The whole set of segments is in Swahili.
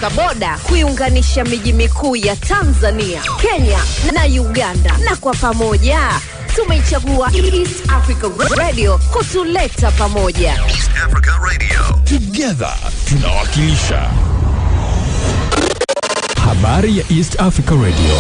kuvuka boda kuiunganisha miji mikuu ya Tanzania, Kenya na Uganda, na kwa pamoja tumeichagua East Africa Radio kutuleta pamoja. East Africa Radio. Together tunawakilisha. Habari ya East Africa Radio.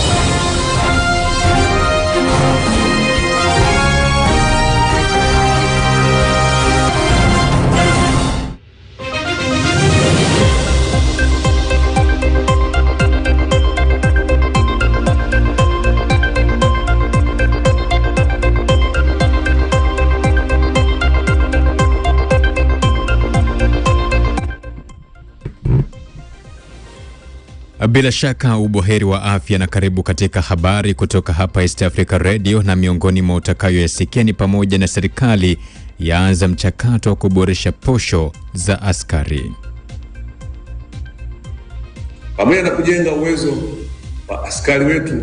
Bila shaka uboheri wa afya na karibu katika habari kutoka hapa East Africa Radio, na miongoni mwa utakayoyasikia ni pamoja na serikali yaanza mchakato wa kuboresha posho za askari. Pamoja na kujenga uwezo wa askari wetu,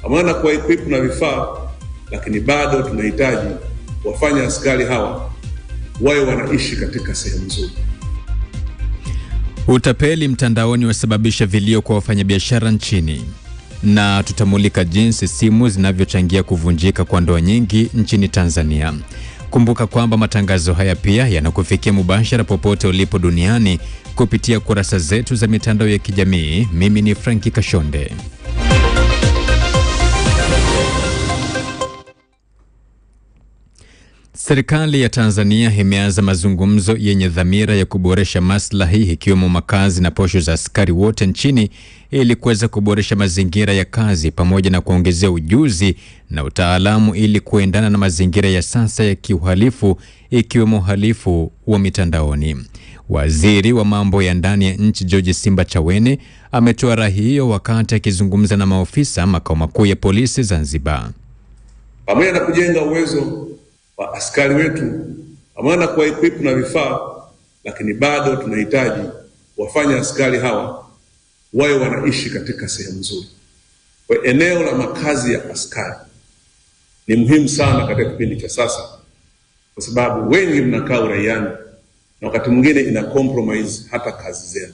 pamoja na kuwa-equip na vifaa, lakini bado tunahitaji wafanya askari hawa wawe wanaishi katika sehemu nzuri. Utapeli mtandaoni wasababisha vilio kwa wafanyabiashara nchini, na tutamulika jinsi simu zinavyochangia kuvunjika kwa ndoa nyingi nchini Tanzania. Kumbuka kwamba matangazo haya pia yanakufikia mubashara popote ulipo duniani kupitia kurasa zetu za mitandao ya kijamii. Mimi ni Franki Kashonde. Serikali ya Tanzania imeanza mazungumzo yenye dhamira ya kuboresha maslahi ikiwemo makazi na posho za askari wote nchini ili kuweza kuboresha mazingira ya kazi pamoja na kuongezea ujuzi na utaalamu ili kuendana na mazingira ya sasa ya kiuhalifu ikiwemo uhalifu wa mitandaoni. Waziri wa mambo ya ndani ya nchi George Simbachawene ametoa rai hiyo wakati akizungumza na maofisa makao makuu ya polisi Zanzibar. Pamoja na kujenga uwezo wa askari wetu, pamoja na kuwa-equip na vifaa, lakini bado tunahitaji wafanya askari hawa wawe wanaishi katika sehemu nzuri. Kwa eneo la makazi ya askari ni muhimu sana katika kipindi cha sasa, kwa sababu wengi mnakaa uraiani na wakati mwingine ina compromise hata kazi zenu.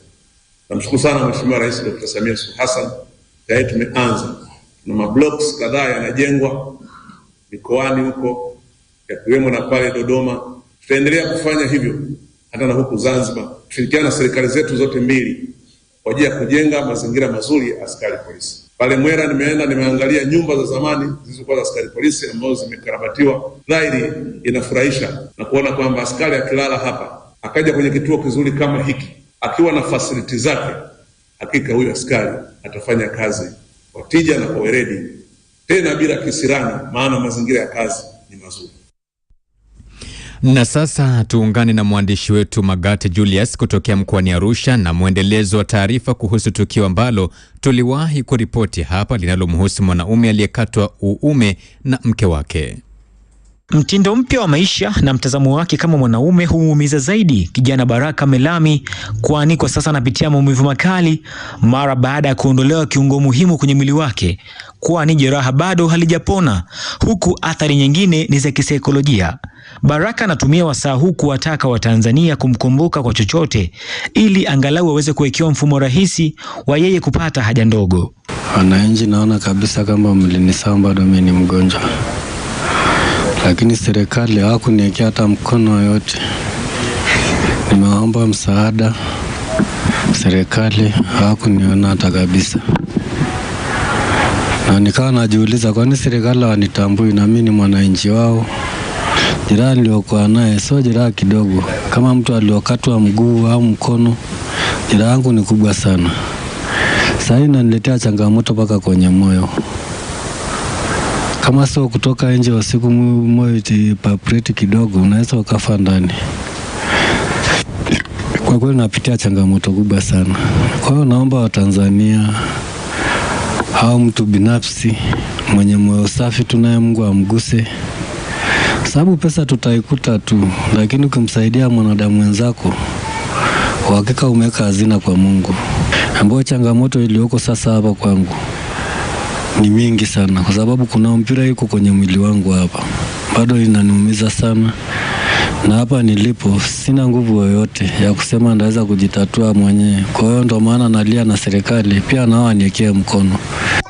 Namshukuru sana Mheshimiwa Rais Dr. Samia Suluhu Hassan, tayari tumeanza na mablocks kadhaa yanajengwa mikoani huko, yakiwemo na pale Dodoma. Tutaendelea kufanya hivyo hata na huku Zanzibar, tushirikiana na serikali zetu zote mbili kwa ajili ya kujenga mazingira mazuri ya askari polisi. Pale Mwera nimeangalia nyumba za zamani zilizokuwa za askari polisi ambazo zimekarabatiwa. Dhahiri inafurahisha na kuona kwamba askari akilala hapa akaja kwenye kituo kizuri kama hiki akiwa na facility zake, hakika huyo askari atafanya kazi kwa tija na kwa weledi, tena bila kisirani, maana mazingira ya kazi ni mazuri. Na sasa tuungane na mwandishi wetu Magate Julius kutokea mkoani Arusha na muendelezo wa taarifa kuhusu tukio ambalo tuliwahi kuripoti hapa linalomhusu mwanaume aliyekatwa uume na mke wake. Mtindo mpya wa maisha na mtazamo wake kama mwanaume humuumiza zaidi kijana Baraka Melami, kwani kwa sasa anapitia maumivu makali mara baada ya kuondolewa kiungo muhimu kwenye mwili wake, kwani jeraha bado halijapona, huku athari nyingine ni za kisaikolojia. Baraka anatumia wasaa huu kuwataka Watanzania kumkumbuka kwa chochote ili angalau waweze kuwekewa mfumo rahisi wa yeye kupata haja ndogo. Wananchi naona kabisa kama mlinisahau bado mimi ni mgonjwa. Lakini serikali hawakuniwekea hata mkono yote. Nimeomba msaada, serikali hawakuniona hata kabisa. Na nikawa najiuliza kwani serikali hawanitambui na mimi ni mwananchi wao. Jeraha niliokuwa naye sio jeraha kidogo. Kama mtu aliokatwa mguu au mkono, jeraha yangu ni kubwa sana. Sasa inaniletea changamoto mpaka kwenye moyo. Kama sio kutoka nje usiku moyo itipapreti kidogo, unaweza ukafa ndani. Kwa kweli napitia changamoto kubwa sana. Kwa hiyo naomba Watanzania au mtu binafsi mwenye moyo safi tunaye Mungu amguse. Sababu pesa tutaikuta tu, lakini ukimsaidia mwanadamu wenzako, hakika umeweka hazina kwa Mungu. Ambayo changamoto iliyoko sasa hapa kwangu ni mingi sana, kwa sababu kuna mpira yuko kwenye mwili wangu hapa. Bado inaniumiza sana. na hapa nilipo sina nguvu yoyote ya kusema ndaweza kujitatua mwenyewe. Kwa hiyo ndo maana nalia na serikali pia nao waniwekee mkono.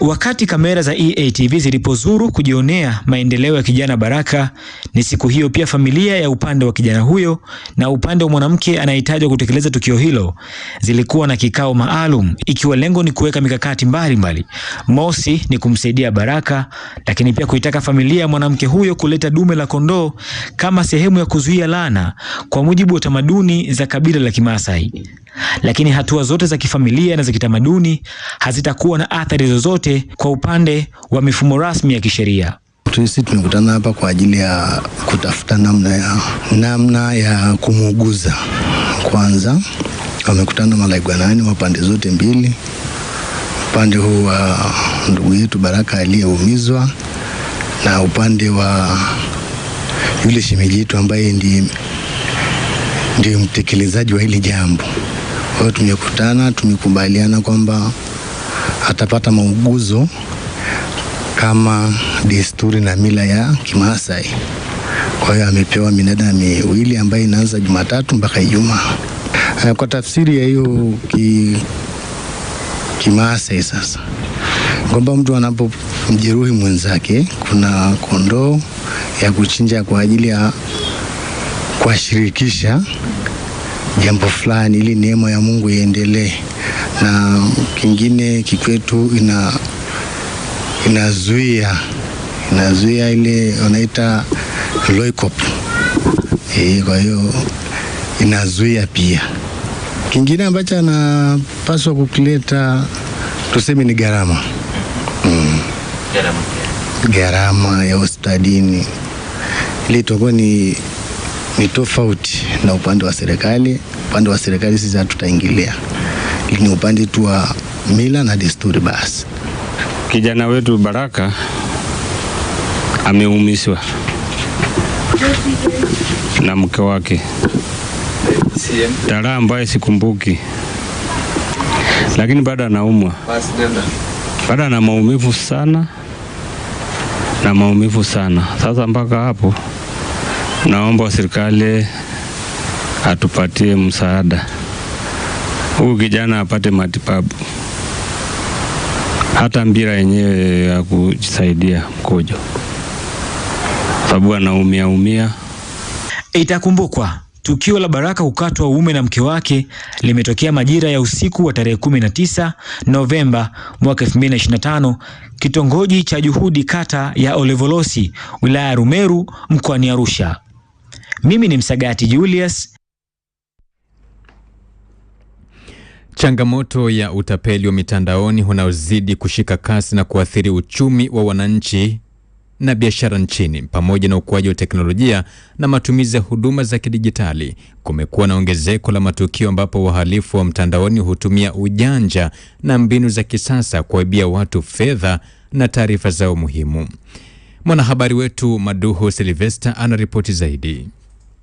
Wakati kamera za EATV zilipozuru kujionea maendeleo ya kijana Baraka, ni siku hiyo pia familia ya upande wa kijana huyo na upande wa mwanamke anayetajwa kutekeleza tukio hilo zilikuwa na kikao maalum, ikiwa lengo ni kuweka mikakati mbalimbali. Mosi ni kumsaidia Baraka, lakini pia kuitaka familia ya mwanamke huyo kuleta dume la kondoo kama sehemu ya kuzuia laana kwa mujibu wa tamaduni za kabila la Kimaasai. Lakini hatua zote za kifamilia na za kitamaduni hazitakuwa na athari zozote kwa upande wa mifumo rasmi ya kisheria. Sisi tumekutana hapa kwa ajili ya kutafuta namna ya kumuuguza. Kwanza wamekutana malaigwanani wa pande zote mbili. Upande huu wa ndugu yetu Baraka aliyeumizwa na upande wa yule shemeji yetu ambaye ndiye mtekelezaji wa hili jambo. Kwa hiyo tumekutana, tumekubaliana kwamba atapata mauguzo kama desturi na mila ya Kimaasai. Kwa hiyo amepewa minada miwili ambayo inaanza Jumatatu mpaka Ijumaa. Kwa tafsiri ya hiyo Kimaasai sasa, kwamba mtu anapomjeruhi mwenzake kuna kondoo ya kuchinja kwa ajili ya kuashirikisha jambo fulani ili neema ya Mungu iendelee. Na kingine kikwetu inazuia ile wanaita loikop. Kwa hiyo inazuia pia. Kingine ambacho anapaswa kukileta tuseme ni gharama. Gharama ya hospitalini. Ile itakuwa ni tofauti na upande wa serikali. Upande wa serikali sisi hatutaingilia. Ni upande tu wa mila na desturi basi. Kijana wetu Baraka ameumizwa na mke wake. Tarehe ambayo sikumbuki. Lakini bado anaumwa. Bado ana maumivu sana. Sasa mpaka hapo naomba serikali atupatie msaada. Huyu kijana apate matibabu. Hata mpira yenyewe ya kujisaidia mkojo. Sababu anaumia. Itakumbukwa tukio la Baraka kukatwa uume na mke wake limetokea majira ya usiku wa tarehe 19 Novemba mwaka 2025 kitongoji cha Juhudi, kata ya Olevolosi, wilaya ya Rumeru, mkoani Arusha. Mimi ni Msagati Julius. Changamoto ya utapeli wa mitandaoni unaozidi kushika kasi na kuathiri uchumi wa wananchi na biashara nchini pamoja na ukuaji wa teknolojia na matumizi ya huduma za kidijitali, kumekuwa na ongezeko la matukio ambapo wahalifu wa mtandaoni hutumia ujanja na mbinu za kisasa kuwaibia watu fedha na taarifa zao muhimu. Mwanahabari wetu Maduhu Silvester anaripoti zaidi.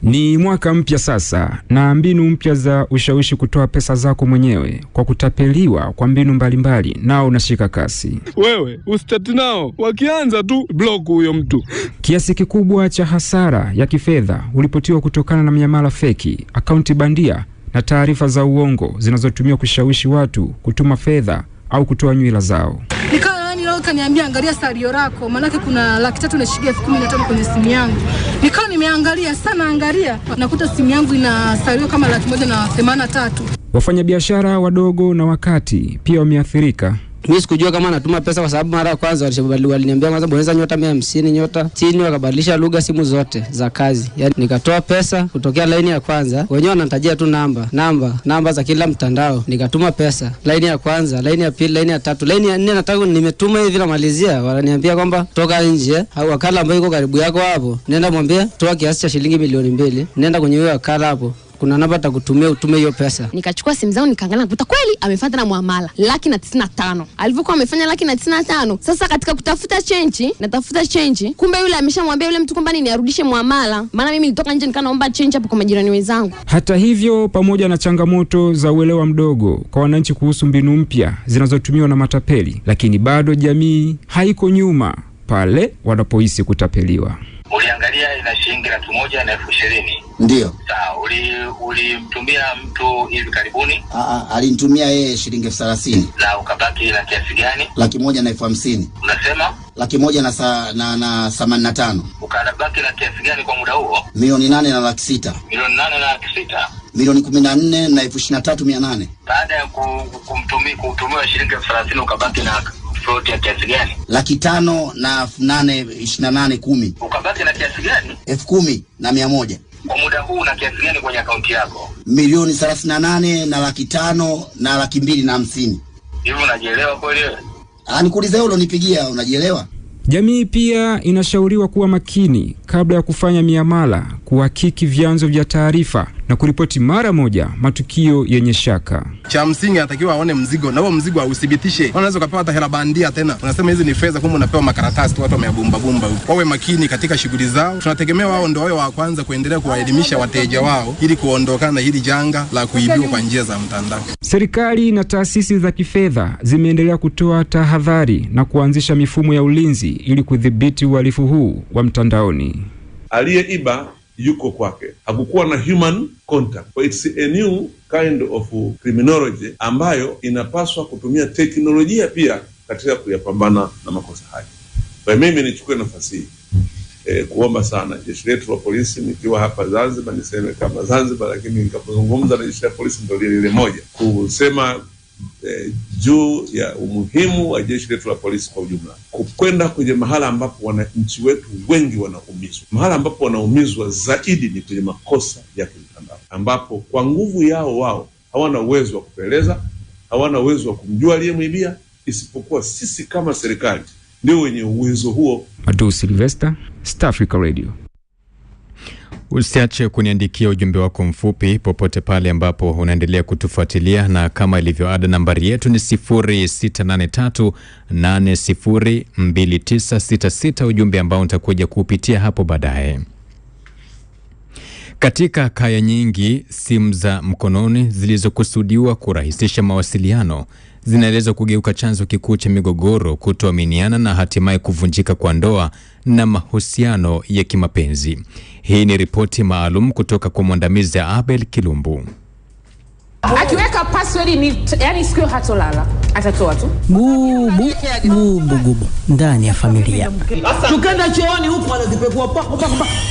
Ni mwaka mpya sasa na mbinu mpya za ushawishi kutoa pesa zako mwenyewe kwa kutapeliwa kwa mbinu mbalimbali nao unashika kasi. Wewe ustati nao wakianza tu block huyo mtu. Kiasi kikubwa cha hasara ya kifedha ulipotiwa kutokana na miamala feki, akaunti bandia na taarifa za uongo zinazotumiwa kushawishi watu kutuma fedha au kutoa nywila zao. Leo kaniambia angalia salio lako, manake kuna 315,000 kwenye simu yangu. Nikao nimeangalia nakuta simu yangu ina salio kama 183,000. Wafanyabiashara wadogo na wakati pia wameathirika. Mimi sikujua kama natuma pesa kwa sababu mara ya kwanza waliniambia kwanza bonyeza nyota 150 nyota chini, wakabadilisha lugha simu zote za kazi. Yaani nikatoa pesa kutokea laini ya kwanza, wenyewe wanatajia tu namba za kila mtandao. Nikatuma pesa laini ya kwanza, laini ya pili, laini ya tatu, laini ya 4 nataka nimetuma hivi na malizia, wananiambia kwamba toka nje au wakala ambaye yuko karibu yako hapo, nenda mwambie toa kiasi cha shilingi milioni 2, nenda kwenye huyo wakala hapo, kuna namba takutumia utume hiyo pesa. Nikachukua simu zangu nikaangalia nakuta kweli amefuata na muamala 195,000. Alivyokuwa amefanya 195,000, sasa katika kutafuta change, kumbe yule ameshamwambia yule mtu kwamba nini arudishe muamala, maana mimi nilitoka nje nikanaomba change hapo kwa majirani wenzangu. Hata hivyo, pamoja na changamoto za uelewa mdogo kwa wananchi kuhusu mbinu mpya zinazotumiwa na matapeli, lakini bado jamii haiko nyuma pale wanapohisi kutapeliwa. Uliangalia ina shilingi 120,000. Ndio. Sawa, ulimtumia mtu hivi karibuni? Alinitumia yeye shilingi 30,000. Na ukabaki na kiasi gani? 150,000. Unasema? 185. Ukabaki na kiasi gani kwa muda huo? 8,600,000. 8,600,000. 14,23,800. Baada ya kutumiwa shilingi 30,000 ukabaki na float ya kiasi gani? 5,828,10. Ukabaki na kiasi gani? 10,100. Kwa muda huu na kiasi gani kwenye akaunti yako? 38,500,000 na 250,000. Hivi unajielewa kweli wewe? Nikuulize wewe unanipigia, unajielewa? Jamii pia inashauriwa kuwa makini kabla ya kufanya miamala, kuhakiki vyanzo vya taarifa na kuripoti mara moja matukio yenye shaka. Cha msingi anatakiwa aone mzigo na huo mzigo ausithibitishe. Unaweza kupewa hata hela bandia tena. Unasema hizi ni fedha, kumbe unapewa makaratasi tu, watu wameyabumba bumba huko. Wawe makini katika shughuli zao. Tunategemea wao ndio wao wa kwanza kuendelea kuwaelimisha wateja wao ili kuondokana na hili janga la kuibiwa kwa njia za mtandao. Serikali na taasisi za kifedha zimeendelea kutoa tahadhari na kuanzisha mifumo ya ulinzi ili kudhibiti uhalifu huu wa mtandaoni. Aliyeiba yuko kwake, hakukuwa na human contact. It's a new kind of criminology ambayo inapaswa kutumia teknolojia pia katika kuyapambana na makosa haya. Kwa mimi nichukue nafasi hii kuomba sana jeshi letu la polisi, nikiwa hapa Zanzibar, niseme kama Zanzibar, lakini nikapozungumza na jeshi la polisi ndio lile moja, kusema juu ya umuhimu wa jeshi letu la polisi kwa ujumla, kukwenda kwenye mahala ambapo wananchi wetu wengi wanaumizwa. Mahala ambapo wanaumizwa zaidi ni kwenye makosa ya kimtandao, ambapo kwa nguvu yao wao hawana uwezo wa kupeleza, hawana uwezo wa kumjua aliyemwibia, isipokuwa sisi kama serikali ndio wenye uwezo huo. Madu Sylvester, Star Africa Radio. Usiache kuniandikia ujumbe wako mfupi popote pale ambapo unaendelea kutufuatilia, na kama ilivyo ada nambari yetu ni 0683802966, ujumbe ambao nitakuja kupitia hapo baadaye. Katika kaya nyingi, simu za mkononi zilizokusudiwa kurahisisha mawasiliano zinaelezwa kugeuka chanzo kikuu cha migogoro, kutoaminiana na hatimaye kuvunjika kwa ndoa na mahusiano ya kimapenzi. Hii ni ripoti maalum kutoka kwa mwandamizi Abel Kilumbu. Akiweka password ni yani sikio hatolala, atatoa tu. Gubu ndani ya familia. Tukenda chooni huko wanazipekua pa.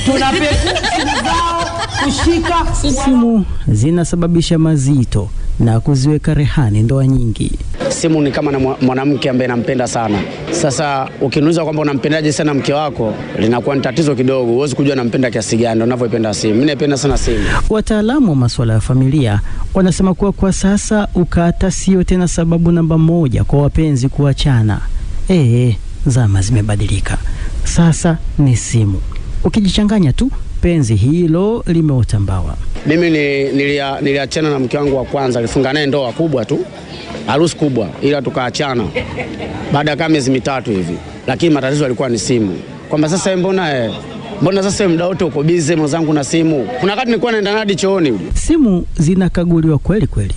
Tunapekua simu zao kushika. Simu zinasababisha mazito na kuziweka rehani ndoa nyingi. Simu ni kama na mwanamke ambaye nampenda sana. Sasa ukiniuliza kwamba unampendaje sana mke wako, linakuwa ni tatizo kidogo. Huwezi kujua nampenda kiasi gani unavyopenda simu. Mimi napenda sana simu. Wataalamu wa masuala ya familia wanasema kuwa kwa sasa ukata sio tena sababu namba moja kwa wapenzi kuachana. Zama zimebadilika. Sasa ni simu. Ukijichanganya tu, penzi hilo limeota mbawa. Mimi niliachana na mke wangu wa kwanza, nilifunga naye ndoa kubwa tu, harusi kubwa, ila tukaachana baada ya miezi 3 hivi. Lakini matatizo yalikuwa ni simu. Kwamba sasa mbona sasa muda wote uko busy mwanangu na simu? Kuna wakati nilikuwa naenda hadi chooni. Simu zinakaguliwa kweli kweli.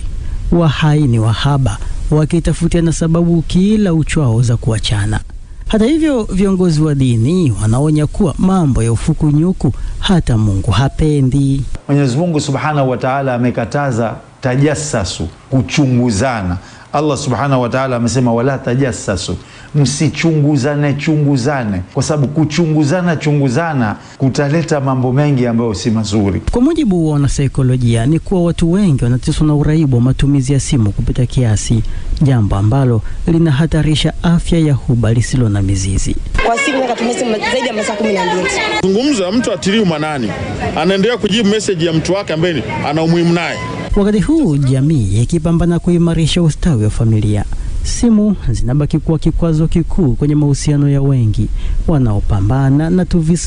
Wahaini wahaba wakitafutia na sababu kila uchwao za kuachana. Hata hivyo, viongozi wa dini wanaonya kuwa mambo ya ufukunyuku hata Mungu hapendi. Mwenyezi Mungu Subhanahu wa Ta'ala amekataza tajassasu, kuchunguzana. Allah Subhanahu wa Ta'ala amesema wala tajassasu, msichunguzane, kwa sababu kuchunguzana kutaleta mambo mengi ambayo si mazuri. Kwa mujibu wa wanasaikolojia ni kuwa watu wengi wanateswa na uraibu wa matumizi ya simu kupita kiasi, jambo ambalo linahatarisha afya ya huba lisilo na mizizi. Kwa siku nikatumia simu zaidi ya masaa 12. Zungumza mtu atiliu manani, anaendelea kujibu message ya mtu wake ambaye ana umuhimu naye. Wakati huu jamii ikipambana kuimarisha ustawi wa familia, simu zinabaki kuwa kikwazo kikuu kwenye mahusiano ya wengi wanaopambana na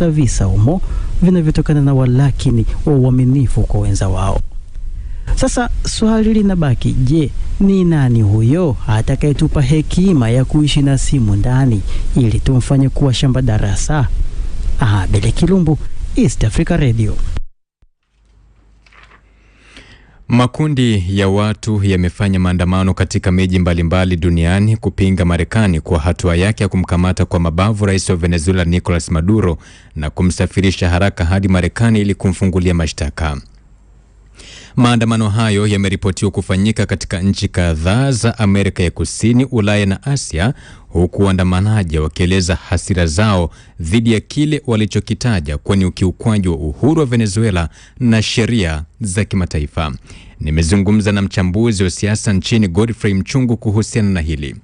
visa humo vinavyotokana na walakini wa uaminifu kwa wenza wao. Sasa swali linabaki, je, ni nani huyo atakayetupa hekima ya kuishi na simu ndani ili tumfanye kuwa shamba darasa? Abel Kilumbu, East Africa Radio. Makundi ya watu yamefanya maandamano katika miji mbalimbali duniani kupinga Marekani kwa hatua yake ya kumkamata kwa mabavu rais wa Venezuela Nicolas Maduro na kumsafirisha haraka hadi Marekani ili kumfungulia mashtaka. Maandamano hayo yameripotiwa kufanyika katika nchi kadhaa za Amerika ya Kusini, Ulaya na Asia, huku waandamanaji wakieleza hasira zao dhidi ya kile walichokitaja kuwa ni ukiukwaji wa uhuru wa Venezuela na sheria za kimataifa. Nimezungumza na mchambuzi wa siasa nchini Godfrey Mchungu kuhusiana na hili.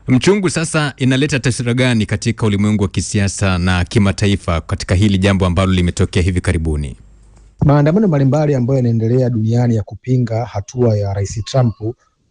Mchungu, sasa inaleta taswira gani katika ulimwengu wa kisiasa na kimataifa katika hili jambo ambalo limetokea hivi karibuni? Maandamano mbalimbali ambayo yanaendelea duniani ya kupinga hatua ya Rais Trump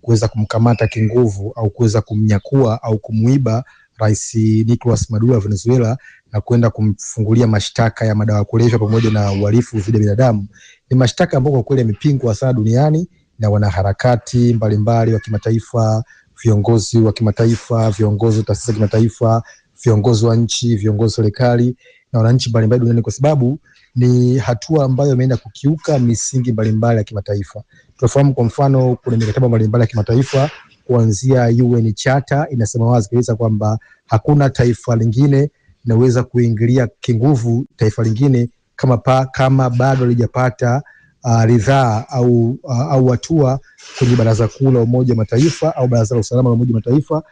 kuweza kumkamata kinguvu au kuweza kumnyakua au kumuiba Rais Nicolas Maduro wa Venezuela na kwenda kumfungulia mashtaka ya madawa kulevya pamoja na uhalifu dhidi ya binadamu, ni mashtaka ambayo kwa kweli yamepingwa sana duniani na wanaharakati mbalimbali wa kimataifa, viongozi wa kimataifa, viongozi wa taasisi za kimataifa, viongozi wa nchi, viongozi wa serikali na wananchi mbalimbali duniani, kwa sababu ni hatua ambayo imeenda kukiuka misingi mbalimbali ya kimataifa. Tunafahamu kwa mfano kuna mikataba mbalimbali ya kimataifa kuanzia UN Charter inasema wazi kabisa kwamba hakuna taifa lingine linaweza kuingilia kinguvu taifa lingine kama bado halijapata ridhaa au hatua kwenye Baraza Kuu la Umoja wa Mataifa au Baraza la Usalama la Umoja wa Mataifa.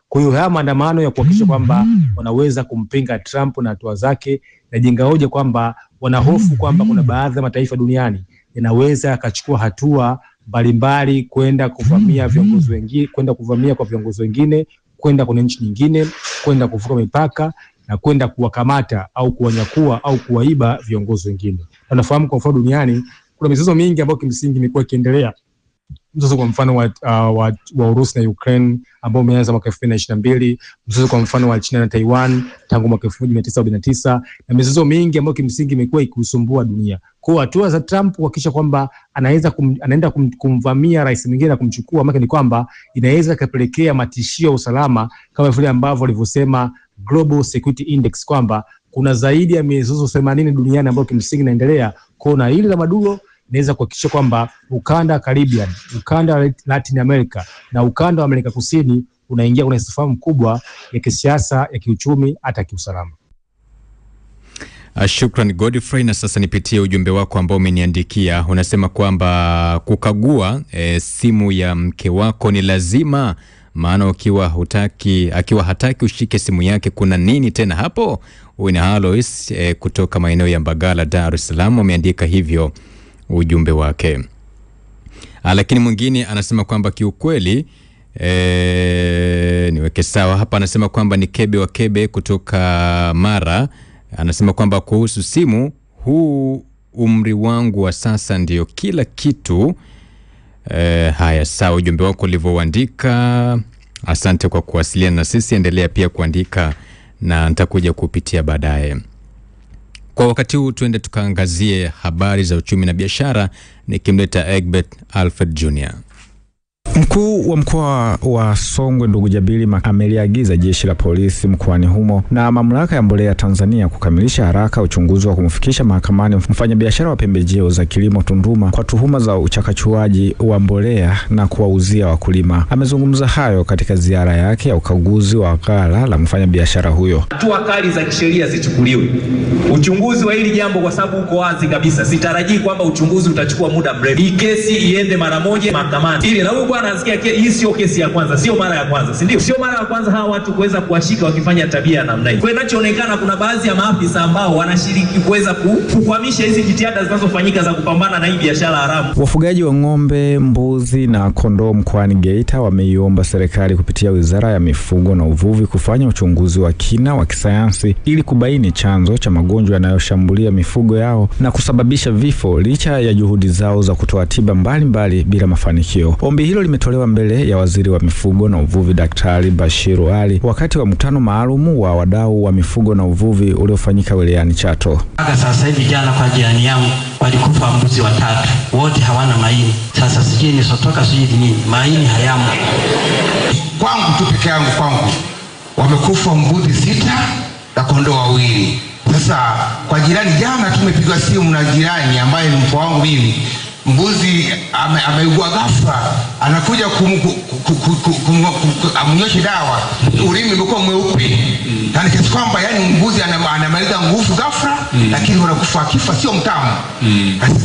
Kwa hiyo haya maandamano ya kuhakikisha kwamba wanaweza kumpinga Trump na hatua zake, na jenga hoja kwamba wanahofu kwamba kuna baadhi ya mataifa duniani yanaweza akachukua hatua mbalimbali kwenda kuvamia viongozi wengine, kwenda kuvamia kwa viongozi wengine, kwenda kwenye nchi nyingine, kwenda kuvuka mipaka na kwenda kuwakamata au kuwanyakua au kuwaiba viongozi wengine. Tunafahamu kwa mfano duniani kuna mizozo mingi ambayo kimsingi imekuwa ikiendelea. Mzozo kwa mfano wa Urusi na Ukraine ambao umeanza mwaka 2022, mzozo kwa mfano wa China na Taiwan tangu mwaka 1949, na mizozo mingi ambayo kimsingi imekuwa ikisumbua dunia. Kwa hatua za Trump kuhakikisha kwamba anaenda kumvamia rais mwingine na kumchukua, maana ni kwamba inaweza kupelekea matishio ya usalama kama vile ambavyo walivyosema Global Security Index kwamba kuna zaidi ya mizozo 80 duniani ambayo kimsingi inaendelea. Kwa na hili la Maduro inaweza kuhakikisha kwamba ukanda wa Caribbean, ukanda wa Latin America na ukanda wa Amerika Kusini unaingia kwenye sifahamu kubwa ya kisiasa, ya kiuchumi, hata kiusalama. Shukran Godfrey, na sasa nipitie ujumbe wako ambao umeniandikia. Unasema kwamba kukagua simu ya mke wako ni lazima, maana akiwa hataki ushike simu yake kuna nini tena hapo? Uina Alois kutoka maeneo ya Mbagala, Dar es Salaam ameandika hivyo ujumbe wake. Lakini mwingine anasema kwamba kiukweli niweke sawa hapa, anasema kwamba ni Kebe wa Kebe kutoka Mara. Anasema kwamba kuhusu simu, huu umri wangu wa sasa ndio kila kitu. Haya, sawa, ujumbe wako ulivyoandika. Asante kwa kuwasiliana na sisi, endelea pia kuandika na nitakuja kupitia baadaye. Kwa wakati huu tuende tukaangazie habari za uchumi na biashara, nikimleta Egbert Alfred Jr. Mkuu wa mkoa wa Songwe ndugu Jabili ameliagiza jeshi la polisi mkoani humo na mamlaka ya mbolea Tanzania kukamilisha haraka uchunguzi wa kumfikisha mahakamani mfanyabiashara wa pembejeo za kilimo Tunduma kwa tuhuma za uchakachuaji wa mbolea na kuwauzia wakulima. Amezungumza hayo katika ziara yake ya ukaguzi wa ghala la mfanyabiashara huyo. Hatua kali za kisheria zichukuliwe. Uchunguzi wa hili jambo kwa sababu uko wazi kabisa. Sitarajii kwamba uchunguzi utachukua muda mrefu. Hii kesi iende mara moja mahakamani. Ili na huyu bwana anasikia hii sio kesi ya kwanza, sio mara ya kwanza, si ndio? Sio mara ya kwanza hawa watu kuweza kuwashika wakifanya tabia namna hii. Kwa hiyo inachoonekana kuna baadhi ya maafisa ambao wanashiriki kuweza kukwamisha hizi jitihada zinazofanyika za kupambana na hii biashara haramu. Wafugaji wa ng'ombe, mbuzi na kondoo mkoani Geita wameiomba serikali kupitia Wizara ya Mifugo na Uvuvi kufanya uchunguzi wa kina wa kisayansi ili kubaini chanzo cha magonjwa yanayoshambulia mifugo yao na kusababisha vifo, licha ya juhudi zao za kutoa tiba mbalimbali bila mafanikio. Ombi hilo limetolewa mbele ya Waziri wa Mifugo na Uvuvi Daktari Bashiru Ali wakati wa mkutano maalum wa wadau wa mifugo na uvuvi uliofanyika wilayani Chato. Sasa hivi jana kwa jirani yangu walikufa mbuzi 3, wote hawana maini. Sasa sijui ni sotoka sijui nini, maini hayamo. Kwangu tu peke yangu wamekufa mbuzi 6 na kondoo 2. Sasa kwa jirani, jana tumepigwa simu na jirani ambaye ni mko wangu mimi, mbuzi ameugua ghafla, anakuja amnyoshe dawa, ulimi umekuwa mweupe, yani kiasi kwamba yani mbuzi anamaliza nguvu ghafla, lakini unakufa akifa sio mtamu.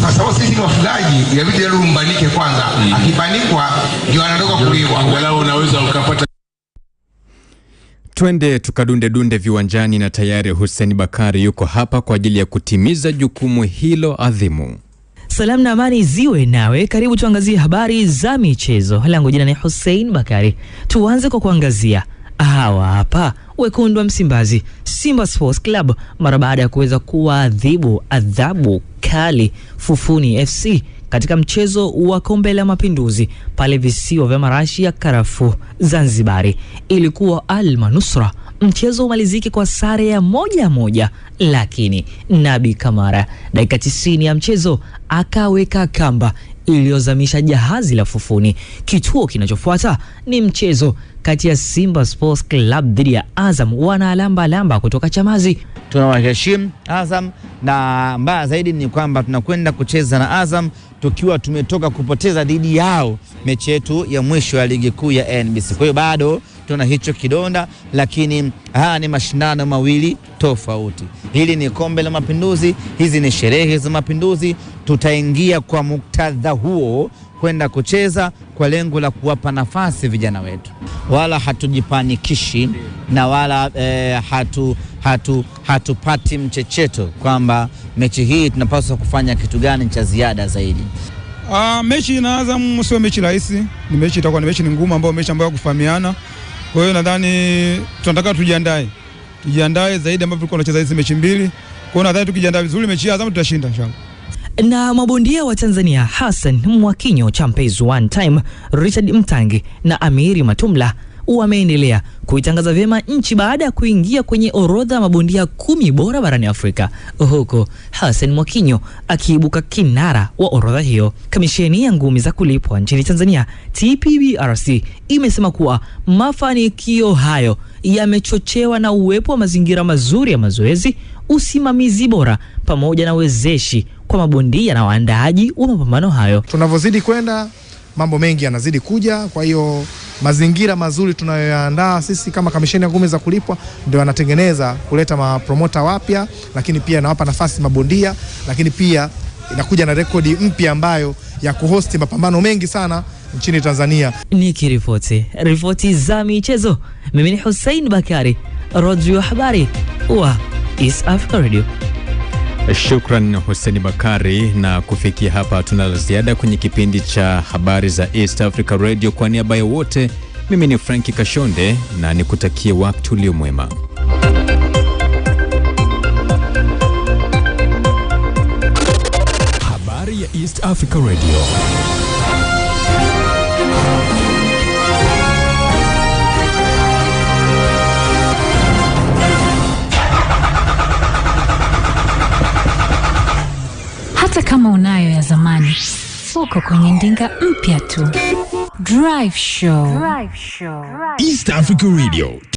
Kwa sababu sisi ni wafugaji, inabidi leo lumbanike kwanza, akibanikwa ndio anatoka kuliwa. Angalau unaweza ukapata. Twende tukadunde viwanjani, na tayari Hussein Bakari yuko hapa kwa ajili ya kutimiza jukumu hilo adhimu. Salamu na amani ziwe nawe. Karibu tuangazie habari za michezo. Langu jina ni Hussein Bakari. Tuanze kwa kuangazia hawa hapa wekundu wa Msimbazi, Simba Sports Club, mara baada ya kuweza kuadhibu adhabu kali Fufuni FC katika mchezo wa Kombe la Mapinduzi pale visiwa vya Marashi ya Karafu Zanzibari. Ilikuwa Al-Manusra, mchezo umaliziki kwa sare ya 1-1, lakini Nabi Kamara dakika 90 ya mchezo akaweka kamba iliyozamisha jahazi la Fufuni. Kituo kinachofuata ni mchezo kati ya Simba Sports Club dhidi ya Azam, wana alamba kutoka Chamazi. Tunawaheshimu Azam, na mbaya zaidi ni kwamba tunakwenda kucheza na Azam tukiwa tumetoka kupoteza dhidi yao mechi yetu ya mwisho ya ligi kuu ya NBC. Kwa hiyo bado tuna hicho kidonda, lakini haya ni mashindano mawili tofauti. Hili ni Kombe la Mapinduzi, hizi ni sherehe za Mapinduzi. Tutaingia kwa muktadha huo kwenda kucheza kwa lengo la kuwapa nafasi vijana wetu. Wala hatujipanikishi na wala hatupati mchecheto kwamba mechi hii tunapaswa kufanya kitu gani cha ziada zaidi. Mechi na Azam sio mechi rahisi, ni mechi itakuwa ni mechi ngumu, ambayo mechi ambayo kufahamiana. Kwa hiyo nadhani tunataka tujiandae zaidi, ambapo tulikuwa tunacheza hizi mechi mbili. Kwa hiyo nadhani tukijiandaa vizuri mechi ya Azam tutashinda inshallah. Na mabondia wa Tanzania Hassan Mwakinyo, Champez One Time, Richard Mtangi na Amiri Matumla wameendelea kuitangaza vyema nchi baada ya kuingia kwenye orodha mabondia 10 bora barani Afrika, huko Hassan Mwakinyo akiibuka kinara wa orodha hiyo. Kamisheni ya ngumi za kulipwa nchini Tanzania TPBRC imesema kuwa mafanikio hayo yamechochewa na uwepo wa mazingira mazuri ya mazoezi, usimamizi bora pamoja na wezeshi kwa mabondia na waandaaji wa mapambano hayo. Tunavyozidi kwenda mambo mengi yanazidi kuja, kwa hiyo mazingira mazuri tunayoandaa sisi kama kamisheni ya ngumi za kulipwa ndio yanatengeneza kuleta mapromota wapya, lakini pia nawapa nafasi mabondia, lakini pia inakuja na rekodi mpya ambayo ya kuhosti mapambano mengi sana nchini Tanzania. Ripoti za michezo. Mimi ni Hussein Bakari, Radio Habari wa East Africa Radio. Shukran Hussein Bakari, na kufikia hapa tuna ziada kwenye kipindi cha habari za East Africa Radio. Kwa niaba ya wote, mimi ni Frankie Kashonde na nikutakie wakati ulio mwema. Habari ya East Africa Radio. Hata kama unayo ya zamani, uko kwenye ndinga mpya tu. Drive Show. East Africa Radio.